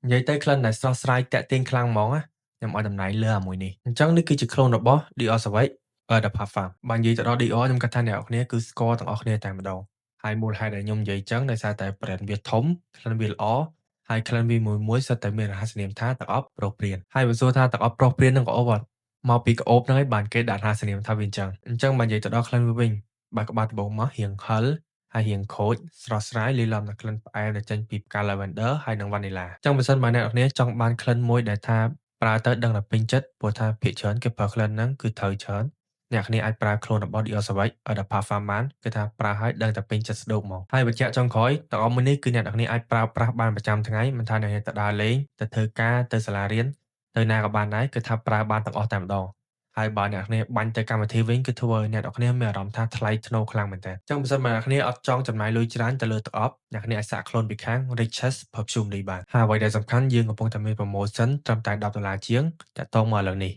និយាយទៅក្លិនដែលស្រស់ស្រាយទាក់ទាញខ្លាំងហ្មងណាខ្ញុំឲ្យតម្លៃលើអាមួយនេះអញ្ចឹងនេះគឺជាក្លូនរបស់ Dior Sauvage The Parfum បើនិយាយទៅដល់ Dior ខ្ញុំគិតថាអ្នកនរគ្នាគឺស្គាល់ទាំងអស់គ្នាតែម្ដងហើយមូលហេតុដែលខ្ញុំនិយាយអញ្ចឹងដោយសារតែ brand វាធំក្លិនវាល្អហើយក្លិនវាមួយសុទ្ធតែមានរហស្សនាមថាទឹកអប់ប្រុសព្រានហើយបើសួរថាទឹកអប់ប្រុសព្រាននឹងក្អូបអត់មកពីក្អូបហ្នឹងហើយបានគេដាក់រហស្សនាមថាវាអញ្ចឹងបើនិយាយទៅដល់ក្លិនវាវិញបើក្បាលដំបូងមករៀងហឹរហើយរៀងខូចស្រស់ស្រាយលាយឡំនឹងក្លិនផ្អែមដែលចេញពីផ្កា Lavender ហើយនិង Vanilla អញ្ចឹងបើសិនបើអ្នកនរគ្នាចង់បានក្លិនមួយដែលថាប្រើទៅដឹងតែពេញចិត្តព្រោះថាភាគច្រើនគេប្រើក្លិនហ្នឹងគឺត្រូវច្រើនអ្នកគ្នាអាចប្រើខ្លួនរបស់ Dior Sauvage The Parfum បានគឺថាប្រើហើយដឹងតែពេញចិត្តស្ដូកមកហើយបញ្ជាក់ចុងក្រោយទាំងអស់មួយនេះគឺអ្នកនរគ្នាអាចប្រើប្រាស់បានប្រចាំថ្ងៃមិនថាអ្នកគ្នាទៅដើរលេងទៅធ្វើការទៅសាលារៀនទៅណាក៏បានដែរគឺថាប្រើបានទាំងអស់តែម្ដងហើយបើអ្នកគ្នាបាញ់ទៅកម្មវិធីវិញគឺធ្វើឲ្យអ្នកនរគ្នាមានអារម្មណ៍ថាថ្លៃថ្នូរខ្លាំងមែនទែនអញ្ចឹងបើសិនបើអ្នកគ្នាអត់ចង់ចំណាយលុយច្រើនទៅលើទឹកអប់អ្នកគ្នាអាចសាកខ្លួនពីខាង Riches Perfumery បានហើយអ្វីដែលសំខាន់យើងកំពុងតែមាន promotion ត្រឹមតែ$10ជាងតាក់ទងមកឥឡូវនេះ